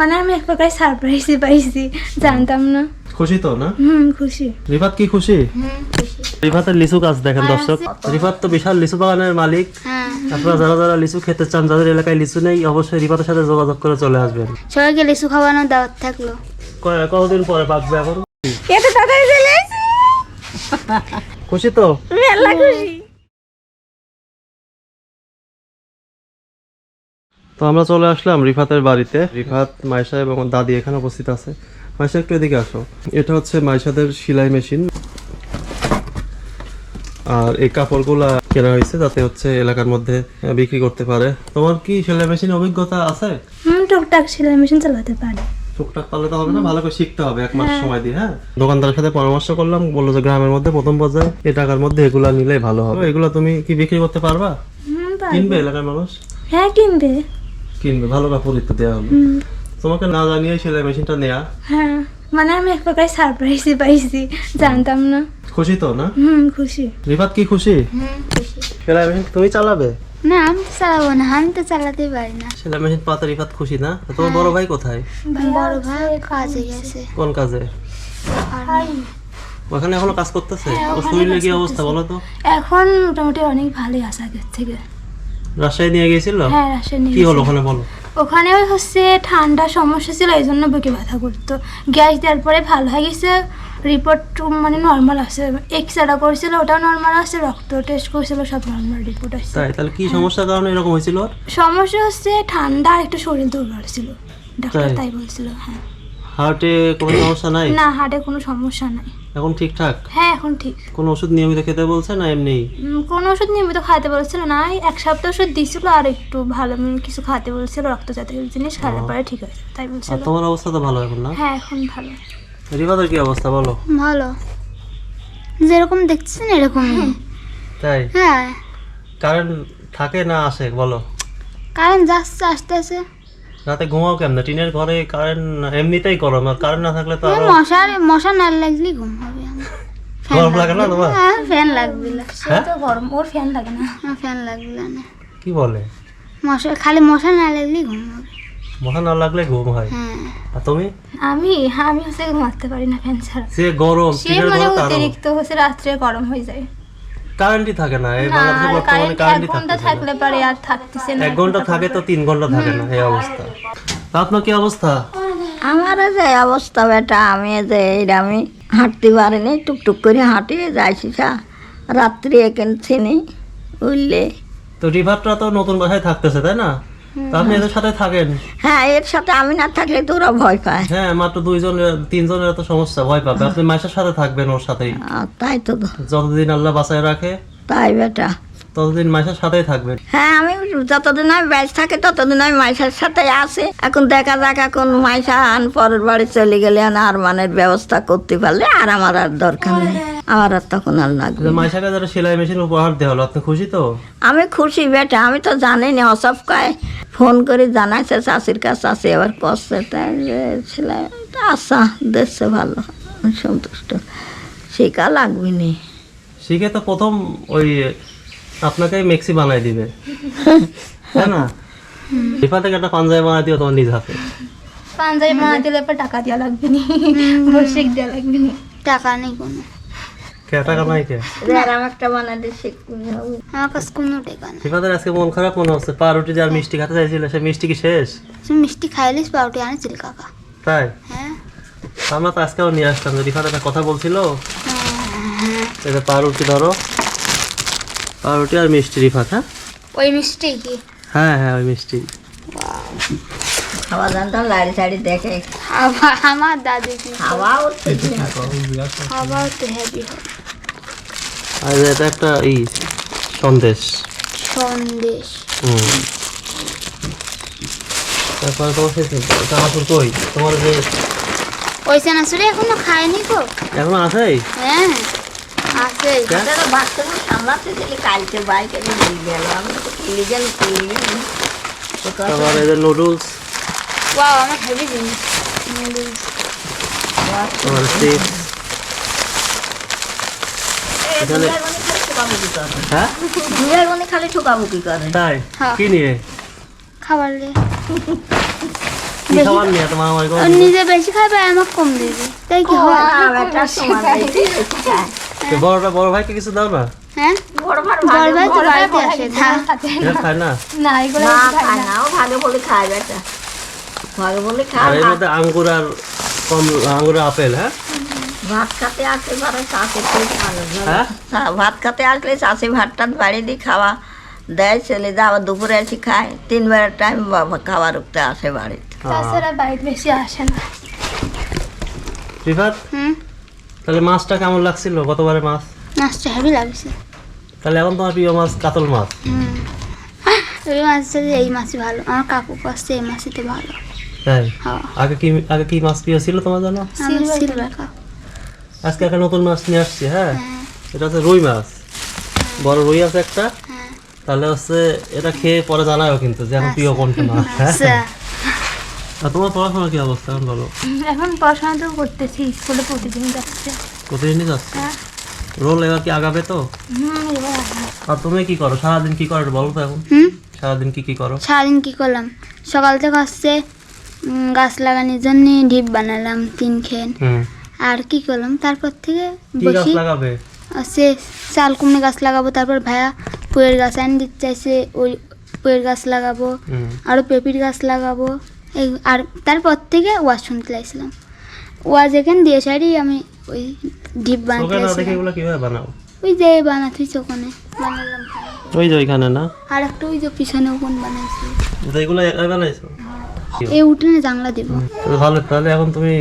মানে আমি এক প্রকার সারপ্রাইজই পাইছি, জানতাম না। খুশি তো না? খুশি। রিফাত কি খুশি? খুশি। রিফাতের লিচু গাছ দেখেন দর্শক, রিফাত তো বিশাল লিচু বাগানের মালিক। আপনারা যারা যারা লিচু খেতে চান, যাদের এলাকায় লিচু নেই, অবশ্যই রিফাতের সাথে যোগাযোগ করে চলে আসবেন। সবাইকে লিচু খাওয়ানোর দাওয়াত থাকলো। কতদিন পরে পাকবে এখন? এটা তাড়াতাড়ি চলে আসি। খুশি তো? মেলা খুশি। তো আমরা চলে আসলাম রিফাতের বাড়িতে। রিফাত, মাইশা এবং দাদি এখানে উপস্থিত আছে। মাইশা একটু এদিকে আসো। এটা হচ্ছে মাইশাদের সেলাই মেশিন, আর এই কাপড়গুলা কেনা হয়েছে যাতে হচ্ছে এলাকার মধ্যে বিক্রি করতে পারে। তোমার কি সেলাই মেশিন অভিজ্ঞতা আছে? টুকটাক সেলাই মেশিন চালাতে পারি। টুকটাক পারলে তো হবে না, ভালো করে শিখতে হবে, 1 মাস সময় দিয়ে। হ্যাঁ, দোকানদারের সাথে পরামর্শ করলাম, বললো যে গ্রামের মধ্যে প্রথম পর্যায়ে এই টাকার মধ্যে এগুলা নিলে ভালো হবে। এগুলা তুমি কি বিক্রি করতে পারবা? কিনবে এলাকার মানুষ? হ্যাঁ কিনবে। কিনবে, ভালো কাপড় তো দেওয়া হলো। তোমাকে না জানিয়ে সেলাই মেশিনটা নেয়া। হ্যাঁ, মানে আমি এক প্রকার সারপ্রাইজই পাইছি, জানতাম না। খুশি তো না? খুশি। রিফাত কি খুশি? খুশি। সেলাই মেশিন তুমি চালাবে? না, আমি তো চালাবো না, আমি তো চালাতে পারি না। সেলাই মেশিন পাতা রিফাত খুশি না? তোমার বড় ভাই কোথায়? বড় ভাই কাজে গেছে। কোন কাজে? ওখানে এখনো কাজ করতেছে? ওর শরীরের কি অবস্থা বলো তো? এখন মোটামুটি অনেক ভালোই আছে আগের থেকে। রাজশাহী নিয়ে গেছিল? হ্যাঁ, রাজশাহী নিয়ে কি হলো ওখানে বলো? ওখানে হচ্ছে ঠান্ডা সমস্যা ছিল, এই জন্য বুকে ব্যথা করতো। গ্যাস দেওয়ার পরে ভালো হয়ে গেছে, রিপোর্ট মানে নর্মাল আছে। এক্সরেটা করেছিল, ওটাও নর্মাল আছে, রক্ত টেস্ট করেছিল, সব নর্মাল রিপোর্ট আসছে। তাই? তাহলে কি সমস্যার কারণে এরকম হয়েছিল? সমস্যা হচ্ছে ঠান্ডা আর একটু শরীর দুর্বল ছিল, ডাক্তার তাই বলছিল। হ্যাঁ। হার্টে কোনো সমস্যা নাই? না, হার্টে কোনো সমস্যা নাই। এখন ঠিকঠাক? হ্যাঁ, এখন ঠিক। কোন ওষুধ নিয়মিত খেতে বলছে না এমনি? কোনো ওষুধ নিয়মিত খাইতে বলছিল না, 1 সপ্তাহ ওষুধ দিছিল, আর একটু ভালো কিছু খাইতে বলছিল, রক্ত জাতীয় জিনিস খাওয়ার পরে ঠিক হয়েছে তাই বলছিল। আর তোমার অবস্থা তো ভালো এখন না? হ্যাঁ, এখন ভালো। রিফাতের কি অবস্থা বলো? ভালো, যেরকম দেখছেন এরকমই। তাই? হ্যাঁ। কারেন্ট থাকে না আসে বলো? কারেন্ট যাচ্ছে আসতেছে। রাতে ঘুমাও কেমনে? টিনের ঘরে কারেন্ট এমনিতেই গরম, আর কারেন্ট না থাকলে তো আরো মশা না লাগলেই ঘুম হবে। গরম লাগে না তোমার? হ্যাঁ, ফ্যান লাগবে না। হ্যাঁ? তো গরম, ওর ফ্যান লাগে না। ফ্যান লাগবে না। কি বলে? খালি মশা না লাগলেই ঘুম হবে। মশা না লাগলে ঘুম হয়। হ্যাঁ। আর তুমি? আমি হচ্ছে ঘুমাতে পারি না ফ্যান ছাড়া। সে গরম, সে টিনের মানে ঘরে তো আরো অতিরিক্ত হচ্ছে, রাত্রে গরম হয়ে যায়। কারেন্টই থাকে না এই না, বাংলাদেশে বর্তমানে। 1 কারেন্টই ঘন্টা থাকে থাকলে পারে, আর থাকতেছে না। 1 ঘন্টা থাকে তো 3 ঘন্টা থাকে না, এই অবস্থা। আপনার কি অবস্থা? আমার যে অবস্থা বেটা, আমি যে আমি হাঁটতে পারিনি, টুকটুক করে হাঁটিয়ে যাইছি। রাত্রি এখানে ছিনি উঠলে। তো রিভারটা তো নতুন বাসায় থাকতেছে তাই না? তো আপনি এদের সাথে থাকেন? হ্যাঁ, এর সাথে আমি না থাকলে তো ওরা ভয় পায়। হ্যাঁ, মাত্র 2 জন 3 জনের তো সমস্যা, ভয় পাবে। আপনি মাসের সাথে থাকবেন ওর সাথেই, তাই তো। যতদিন আল্লাহ বাঁচায় রাখে তাই বেটা। ততদিন মাসের সাথেই থাকবেন। হ্যাঁ, আমি যতদিন আমি বেঁচে থাকি ততদিন আমি মাইশার সাথে আছি। এখন দেখা যাক, এখন মাইশা পরের বাড়ি চলে গেলে আর মানের ব্যবস্থা করতে পারলে আর আমার আর দরকার নেই, আমার আর তখন আর লাগবে। মাইশাকে যারা সেলাই মেশিন উপহার দেওয়া হলো, আপনি খুশি তো? আমি খুশি বেটা, আমি তো জানি না। অসব কয় ফোন করে জানাইছে চাষির কাছে, চাষি আবার করছে, তাই ছেলে আশা দেখছে ভালো, সন্তুষ্ট। শিখা লাগবে নি। শিখে তো প্রথম ওই আপনাকে মেক্সি বানাই দিবে, তাই না? রিফা থেকে একটা পাঞ্জাবি বানাই দিও তোমার নিজ হাতে। পাঞ্জাবি বানাতে দিলে পর টাকা দেওয়া লাগবে নি, বসিক দেওয়া লাগবে নি। টাকা নেই কোনো। কে টাকা নাই কে? আরাম একটা বানাতে শিখতে হবে। আমার কাছে কোনো টাকা নেই। রিফাদের আজকে মন খারাপ মনে হচ্ছে। পাউরুটি আর মিষ্টি খেতে চাইছিল, সে মিষ্টি কি শেষ? তুমি মিষ্টি খাইলিস, পাউটি আনেছিল কাকা। তাই? হ্যাঁ। আমরা তো আজকেও নিয়ে আসতাম। রিফাত একটা কথা বলছিল, এটা পাউরুটি ধরো, পাউরুটি আর মিষ্টি রিফাত। হ্যাঁ, ওই মিষ্টি কি? হ্যাঁ হ্যাঁ, ওই মিষ্টি। খাওয়া জানতাম লাড়ি সাড়ি দেখে আমার দাদি কি খাওয়াও খাবার তো হেভি হয়। আর এটা একটা সন্দেশ। সন্দেশ। তারপরে তোমার চানাচুর কই? তোমার যে ওই চানাচুরি এখনো খায়নি গো। এখনো আছেই? হ্যাঁ আছে। বাচ্চাগুলো সামলাতে গেলে কালকে বাইকে নিয়ে গেল, আমি তো কিলিগেন তারপর এই যে নুডলস, ওয়াও, আমার হেভি জিনিস নুডলস। তোমার চিপস। এখানে হ্যাঁ, খালি ঠোকাবুকি করে। তাই? হ্যাঁ। কি নিয়ে? খাবার নিয়ে। কি খাবার নিয়ে তোমার আমার আর নিজে বেশি খাবে আমার কম দেবে তাই কি হয় বেটা সমান বেশি বেশি খায়। বড় ভাইকে কিছু দাও না? হ্যাঁ বড় ভাই বড় ভাই তো বাড়িতে আসে না এটা খায় না? না এগুলো না খায় না, ও ভাগে বলে খায় বেটা, ভাগে বলে আর খায়। এর মধ্যে আঙ্গুর আর আঙ্গুর আপেল, হ্যাঁ ভাত খাতে আসলে ধরো চাষে খুব ভালো হ্যাঁ? ভাত খাতে আসলে চাষি ভাত টাত বাড়ি দিয়ে খাওয়া দেয়, ছেলে যা আবার দুপুরে এসে খায়, 3 বেলার টাইম খাবার উঠতে আসে বাড়িতে। তাছাড়া বাড়িতে বেশি আসে না। রিফাত, হুম তাহলে মাছটা কেমন লাগছিল গতবারে মাছ? মাছটা হেভি লাগছে। তাহলে এখন তোমার প্রিয় মাছ কাতল মাছ? এই মাছটা এই মাছই ভালো, আমার কাকু কাছে এই মাছই তো ভালো। তাই? হ্যাঁ আগে কি মাছ প্রিয় ছিল তোমার জানো? আমার সিলভার কাপ। আজকে একটা নতুন মাছ নিয়ে আসছি, হ্যাঁ এটা হচ্ছে রুই মাছ, বড় রুই আছে একটা। তাহলে হচ্ছে এটা খেয়ে পরে জানাও কিন্তু যে এখন প্রিয় কোনটা মাছ। হ্যাঁ আচ্ছা আর তোমার পড়াশোনা কি অবস্থা এখন বলো? এখন পড়াশোনা তো করতেছি, স্কুলে প্রতিদিন যাচ্ছে। প্রতিদিনই যাচ্ছে? রোল এবার কি আগাবে তো? এবার আসবে। আর তুমি কি করো সারাদিন, কি করো বলো তো এখন? হুম সারাদিন কি করো? সারাদিন কি করলাম, সকাল থেকে হচ্ছে গাছ লাগানোর জন্য ঢিপ বানালাম 3 খেন। আর কি করলাম তারপর থেকে কি গাছ বসি লাগাবে? আছে চাল কুমড়ি গাছ লাগাবো, তারপর ভাইয়া পুয়ের গাছ আনি দিতে চাইছে, ওই পুয়ের গাছ লাগাবো, আরও পেঁপির গাছ লাগাবো। এই আর তারপর থেকে ওয়াজ শুনতে লাইছিলাম, ওয়াজ এখানে দিয়ে সারি আমি ওই ঢিপ বানাতে ওকে না দেখে লাইছিলাম। এগুলো কিভাবে বানাও? ওই যে বানাতে ওখানে বানালাম, ওই যে ওইখানে না? আর একটা ওই যে পিছনে ওখান বানাইছি, তো এগুলো একাই বানাইছো? এই উঠোনে জানলা দিব। তো ভালো, তাহলে এখন তুমি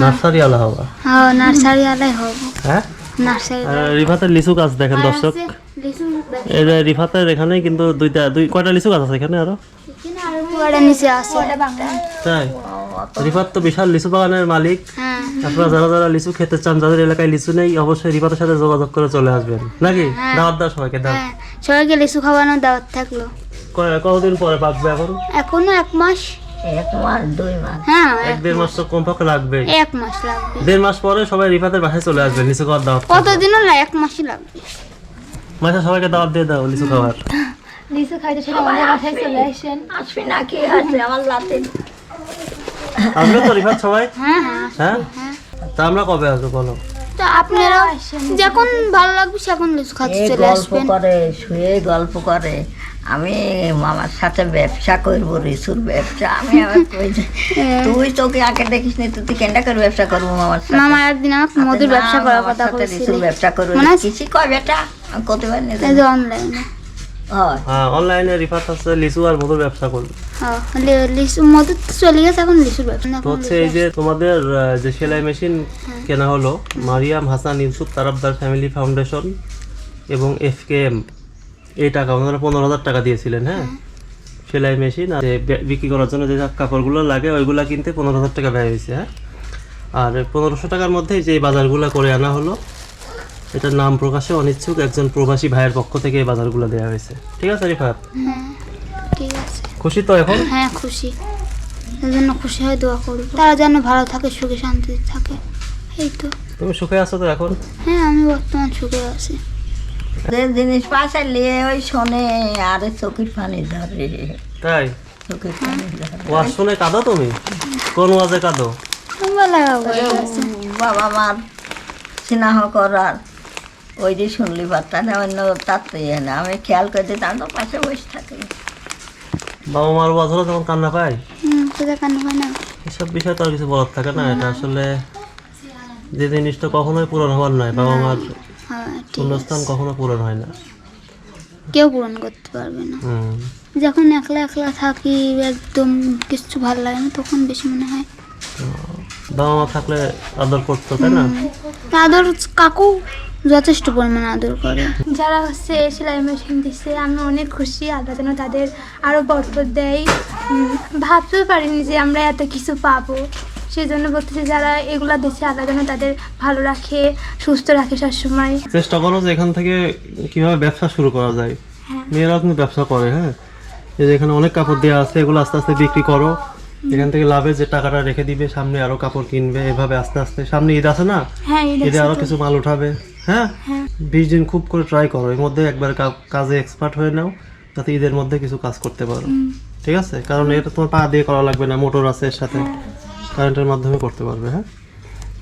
নার্সারি আলা হবা। হ্যাঁ নার্সারি আলাই হব, হ্যাঁ নার্সারি। আর রিফাতের লিচু গাছ দেখেন দর্শক, এই যে রিফাতের এখানে কিন্তু কয়টা লিচু গাছ আছে এখানে আরো? নিচে আছে। তাই? রিফাত তো বিশাল লিচু বাগানের মালিক। হ্যাঁ আপনারা যারা যারা লিচু খেতে চান, যাদের এলাকায় লিচু নেই, অবশ্যই রিফাতের সাথে যোগাযোগ করে চলে আসবেন নাকি? দাওয়াত দাও সবাইকে, দাও। হ্যাঁ সবাইকে লিচু খাওয়ানোর দাওয়াত থাকলো। কতদিন পরে পাকবে এখন? এখনো 1 মাস। 1 মাস 2 মাস হ্যাঁ 1-1.5 মাস তো কমপক্ষে লাগবে। 1 মাস লাগবে। 1.5 মাস পরে সবাই রিফাতের বাসায় চলে আসবে লিচু খাওয়ার দাওয়াত। কতদিনও না 1 মাসই লাগবে। মাসে সবাইকে দাওয়াত দিয়ে দাও লিচু খাওয়ার। লিচু খাইতে সেটা আমাদের বাসায় চলে আসেন। আসবি না কি আছে আমার লাতে? আসবে তো রিফাত সবাই? হ্যাঁ হ্যাঁ তা আমরা কবে আসবো বলো? তো আপনারা যখন ভালো লাগবে সেখন লিচু খাতে এই চলে গল্প আসবেন। করে শুয়ে গল্প করে, আমি মামার সাথে ব্যবসা করবো, লিচুর ব্যবসা। আমি আবার কই যে, তুই তোকে আগে দেখিস নি, তুই কেনটা করে ব্যবসা করবো মামার সাথে? মামা একদিন আমাকে মধুর ব্যবসা করার কথা বলছিল, লিচুর ব্যবসা করবো। মনে আছে? কিছু কয় বেটা, আমি কতবার নিয়ে এই যে অনলাইনে। হয় হ্যাঁ অনলাইনে রিফাত হচ্ছে লিচু আর মধুর ব্যবসা করবে। হ্যাঁ লিচু মধুর তো চলে গেছে, এখন লিচুর ব্যবসা। তো হচ্ছে এই যে তোমাদের যে সেলাই মেশিন কেনা হলো মারিয়াম হাসান ইউসুফ তারাবদার ফ্যামিলি ফাউন্ডেশন এবং FKM, এই টাকা ওনারা 15,000 টাকা দিয়েছিলেন। হ্যাঁ সেলাই মেশিন আর বিক্রি করার জন্য যে কাপড়গুলো লাগে ওইগুলা কিনতে 15,000 টাকা ব্যয় হয়েছে। হ্যাঁ আর 1500 টাকার মধ্যে যে বাজারগুলো করে আনা হলো, এটার নাম প্রকাশে অনিচ্ছুক একজন প্রবাসী ভাইয়ের পক্ষ থেকে এই বাজারগুলো দেওয়া হয়েছে। ঠিক আছে রিফাত? হ্যাঁ ঠিক আছে। খুশি তো এখন? হ্যাঁ খুশি, এর জন্য খুশি হয়ে দোয়া করব, তারা যেন ভালো থাকে, সুখে শান্তিতে থাকে। এই তো। তুমি সুখে আছো তো এখন? হ্যাঁ আমি বর্তমান সুখে আছি। যে জিনিস পাশে নিয়ে ওই শোনে আর চোখের পানি ধরে, তাই? চোখের পানি ধরে। ওয়াজ শুনে কাঁদো তুমি? কোন ওয়াজে কাঁদো? বাবা মার স্নেহ করার ওই যে শুনলি বার্তা না, অন্য তার তো ইয়ে না, আমি খেয়াল করে দিই, তার তো পাশে বসে থাকে। বাবা মার ওয়াজ হলো তখন কান্না পায়? সেটা কান্না হয় না। এসব বিষয় তো আর কিছু বলার থাকে না, এটা আসলে যে জিনিসটা কখনোই পূরণ হওয়ার নয়, বাবা মার হ্যাঁ ঠিক, শূন্যস্থান কখনো পূরণ হয় না। কেউ পূরণ করতে পারবে না। যখন একলা একলা থাকি, একদম কিছু ভালো লাগে না, তখন বেশি মনে হয় বাবা মা থাকলে আদর করতো, তাই না? আদর কাকু যথেষ্ট পরিমাণে আদর করে। যারা হচ্ছে সেলাই মেশিন দিচ্ছে আমি অনেক খুশি, আল্লাহ যেন তাদের আরও বরকত দেয়। ভাবতেও পারিনি যে আমরা এত কিছু পাবো, সেই জন্য বলতেছি যারা এগুলা দিচ্ছে আল্লাহ যেন তাদের ভালো রাখে, সুস্থ রাখে সবসময়। চেষ্টা করো যে এখান থেকে কিভাবে ব্যবসা শুরু করা যায়। মেয়েরাও কিন্তু ব্যবসা করে। হ্যাঁ এই যে এখানে অনেক কাপড় দেওয়া আছে, এগুলো আস্তে আস্তে বিক্রি করো, এখান থেকে লাভে যে টাকাটা রেখে দিবে, সামনে আরো কাপড় কিনবে, এভাবে আস্তে আস্তে। সামনে ঈদ আছে না, হ্যাঁ ঈদে আরো কিছু মাল উঠাবে। হ্যাঁ 20 দিন খুব করে ট্রাই করো, এর মধ্যে একবার কাজে এক্সপার্ট হয়ে নাও, যাতে ঈদের মধ্যে কিছু কাজ করতে পারো। ঠিক আছে, কারণ এটা তোমার পা দিয়ে করা লাগবে না, মোটর আছে এর সাথে, কারেন্টের মাধ্যমে করতে পারবে। হ্যাঁ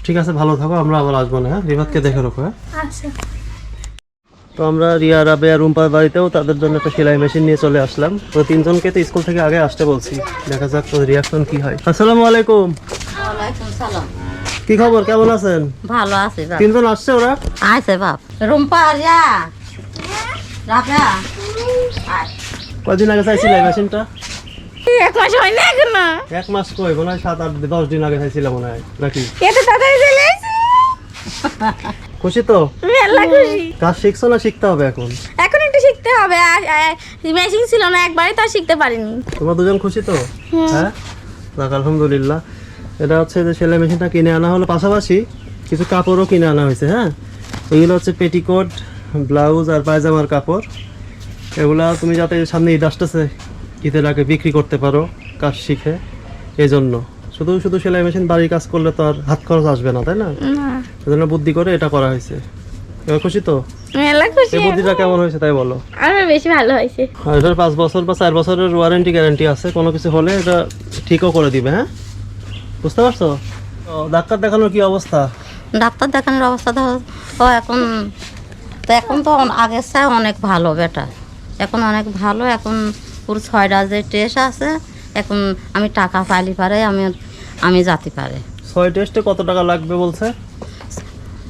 ঠিক আছে, ভালো থাকো, আমরা আবার আসবো না। হ্যাঁ রিফাতকে দেখে রাখো। হ্যাঁ আচ্ছা। তো আমরা রিয়া, রাবেয়া, রুম্পার বাড়িতেও তাদের জন্য একটা সেলাই মেশিন নিয়ে চলে আসলাম। তো তিনজনকে তো স্কুল থেকে আগে আসতে বলছি, দেখা যাক তো রিয়াকশন কি হয়। আসসালামু আলাইকুম। কি খবর, কেমন আছেন? ভালো আছে বাপ। তিনজন আসছে ওরা? আছে বাপ। রুম্পা রিয়া রাফা কদিন আগে চাইছিলাম মেশিনটা? 1 মাস হয় না এখনো। 1 মাস কই, মনে হয় 7-8-10 দিন আগে চাইছিলাম মনে হয়, নাকি? এত তাড়াতাড়ি চলে এসেছে। খুশি তো? মেলা খুশি। কাজ শিখছো না শিখতে হবে এখন? এখন একটু শিখতে হবে, মেশিন ছিল না একবারে, তো আর শিখতে পারিনি। তোমরা দুজন খুশি তো? হ্যাঁ যাক আলহামদুলিল্লাহ। এটা হচ্ছে যে সেলাই মেশিনটা কিনে আনা হলো, পাশাপাশি কিছু কাপড়ও কিনে আনা হয়েছে। হ্যাঁ এগুলো হচ্ছে পেটিকোট, ব্লাউজ আর পায়জামার কাপড়। এগুলা তুমি যাতে সামনে ঈদ আসতেছে, ঈদের আগে বিক্রি করতে পারো কাজ শিখে, এই জন্য। শুধু শুধু সেলাই মেশিন বাড়ির কাজ করলে তো আর হাত খরচ আসবে না, তাই না? এজন্য বুদ্ধি করে এটা করা হয়েছে। এবার খুশি তো? মেলা খুশি। এই বুদ্ধিটা কেমন হয়েছে তাই বলো। আমার বেশি ভালো হয়েছে। আর এটার 5 বছর বা 4 বছরের ওয়ারেন্টি গ্যারান্টি আছে, কোনো কিছু হলে এটা ঠিকও করে দিবে। হ্যাঁ বুঝতে পারছো? ও, ডাক্তার দেখানোর কি অবস্থা? ডাক্তার দেখানোর অবস্থা তো এখন তো আগের চেয়ে অনেক ভালো বেটা, এখন অনেক ভালো। এখন পুরো 6টা যে টেস্ট আছে, এখন আমি টাকা পাইলি পারে আমি যাতে পারে। 6 টেস্টে কত টাকা লাগবে বলছে?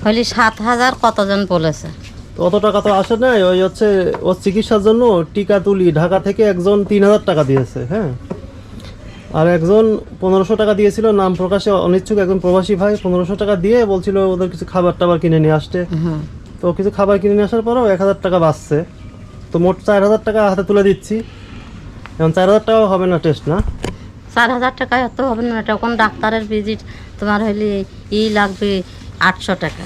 হইলি 7,000 কতজন বলেছে। তো অত টাকা তো আসে নাই, ওই হচ্ছে ওর চিকিৎসার জন্য টিকা তুলি ঢাকা থেকে একজন 3,000 টাকা দিয়েছে। হ্যাঁ আর একজন 1500 টাকা দিয়েছিল, নাম প্রকাশে অনিচ্ছুক একজন প্রবাসী ভাই। 1500 টাকা দিয়ে বলছিল ওদের কিছু খাবার টাবার কিনে নিয়ে আসতে। তো কিছু খাবার কিনে নিয়ে আসার পরেও 1000 টাকা বাঁচছে। তো মোট 4000 টাকা হাতে তুলে দিচ্ছি। এখন 4000 টাকাও হবে না টেস্ট, না? 4,000 টাকায় এত হবে না, তখন ডাক্তারের ভিজিট তোমার হইলে লাগবে 800 টাকা।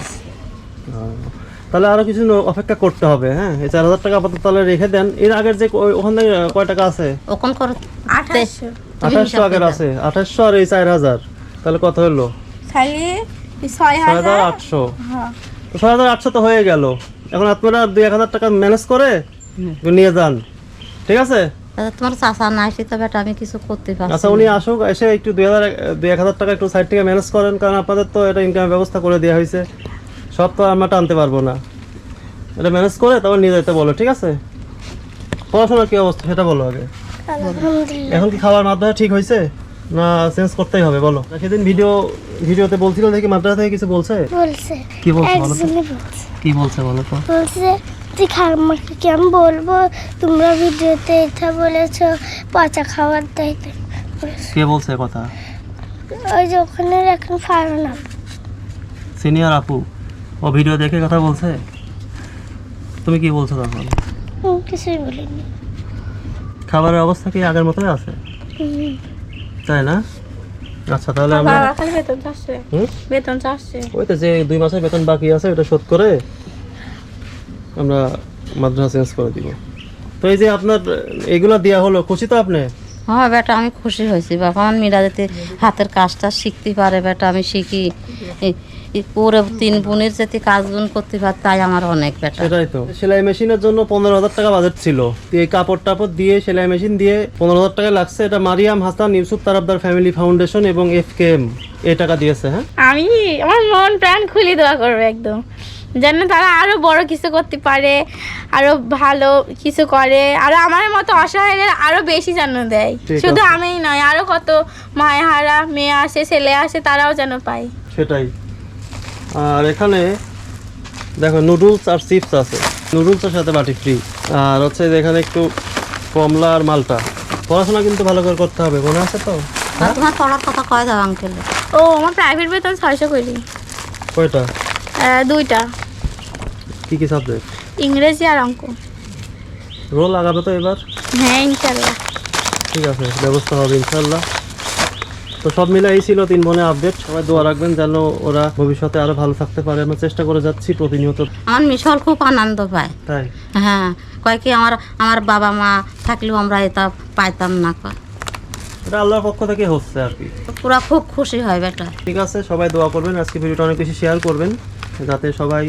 তাহলে আরো কিছু অপেক্ষা করতে হবে। হ্যাঁ এই 4000 টাকা আপাতত তাহলে রেখে দেন। এর আগের যে ওখান থেকে কয় টাকা আছে? ওখান করে 2800। 2800 আগের আছে, 2800 আর এই 4000, তাহলে কত হলো? খালি 6000। 6800। তো 6800 তো হয়ে গেল। এখন আপনারা 2-1000 টাকা ম্যানেজ করে নিয়ে যান, ঠিক আছে? তোমার চাষা নাই তো বেটা, আমি কিছু করতে পারছি আচ্ছা উনি আসুক, এসে একটু 2-1000 টাকা একটু সাইড থেকে ম্যানেজ করেন, কারণ আপনাদের তো এটা ইনকামের ব্যবস্থা করে দেওয়া হয়েছে, সব তো আমরা টানতে পারবো না। এটা ম্যানেজ করে তারপর নিয়ে যেতে বলো, ঠিক আছে? পড়াশোনার কি অবস্থা সেটা বলো আগে। এখন কি খাওয়ার মাধ্যমে ঠিক হয়েছে না চেঞ্জ করতেই হবে বলো? সেদিন ভিডিওতে বলছিল দেখি মাদ্রাসা থেকে কিছু বলছে। বলছে কি বলছে বলো তো? একজনই বলছে কি বলছে বলো তো? বলছে তুই আমাকে কেমন বলবো, তোমরা ভিডিওতে এটা বলেছো পচা খাবার দেয়। কে বলছে কথা? ওই যে ওখানে এখন ফারুন আপু। সিনিয়র আপু ও ভিডিও দেখে কথা বলছে? তুমি কি বলছো তখন? কিছুই বলিনি। খাবারের অবস্থা কি আগের মতোই আছে, হুম। তাই না? আচ্ছা তাহলে আমরা খালি বেতন চাচ্ছে। হুম? বেতন চাচ্ছে। ওই তো যে 2 মাসের বেতন বাকি আছে ওটা শোধ করে আমরা মাদ্রাসা চেঞ্জ করে দিব। তো এই যে আপনার এগুলো দেওয়া হলো, খুশি তো আপনি? হ্যাঁ বেটা আমি খুশি হয়েছি বাবা, আমার মেয়েরা যাতে হাতের কাজটা শিখতে পারে বেটা, আমি শিখি ওরে 3 বোনের যাতে কাজগুলো করতে পারে, তাই আমার অনেক বেটা। সেটাই তো। সেলাই মেশিনের জন্য 15,000 টাকা বাজেট ছিল, তো এই কাপড় টাপড় দিয়ে সেলাই মেশিন দিয়ে 15,000 টাকা লাগছে। এটা মারিয়াম হাসান ইউসুফ তারাবদার ফ্যামিলি ফাউন্ডেশন এবং FKM এই টাকা দিয়েছে। হ্যাঁ আমি আমার মন প্রাণ খুলে দোয়া করবো একদম, যেন তারা আরো বড় কিছু করতে পারে, আরো ভালো কিছু করে, আরো আমার মতো অসহায়দের আরো বেশি যেন দেয়। ঠিক শুধু আছে। আমিই নয়, আরো কত মায়েহারা মেয়ে আসে ছেলে আসে তারাও যেন পায়। সেটাই। আর এখানে দেখো নুডলস আর চিপস আছে, নুডলসের সাথে বাটি ফ্রি। আর হচ্ছে এখানে একটু কমলা আর মালটা। পড়াশোনা কিন্তু ভালো করে করতে হবে, মনে আছে তো? আর তোমার পড়ার কথা কয় দাও আঙ্কেল? ও আমার প্রাইভেট বেতন 600 করি। কয়টা? 2টা, কি কি সাবজেক্ট? ইংরেজি আর অঙ্ক। রোল লাগাবে তো এবার? হ্যাঁ ইনশাল্লাহ। ঠিক আছে, ব্যবস্থা হবে ইনশাল্লাহ। তো সব মিলে এই ছিল 3 বোনের আপডেট। সবাই দোয়া রাখবেন যেন ওরা ভবিষ্যতে আরো ভালো থাকতে পারে। আমরা চেষ্টা করে যাচ্ছি প্রতিনিয়ত। আমার মিশল খুব আনন্দ পায়। তাই হ্যাঁ কয় কি আমার বাবা মা থাকলেও আমরা এটা পাইতাম না, কয় এটা আল্লাহর পক্ষ থেকে হচ্ছে আর কি। পুরা খুব খুশি হয় বেটা। ঠিক আছে, সবাই দোয়া করবেন, আজকে ভিডিওটা অনেক বেশি শেয়ার করবেন যাতে সবাই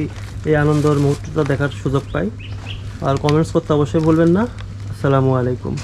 এই আনন্দের মুহূর্তটা দেখার সুযোগ পায়। আর কমেন্টস করতে অবশ্যই ভুলবেন না। আসসালামু আলাইকুম।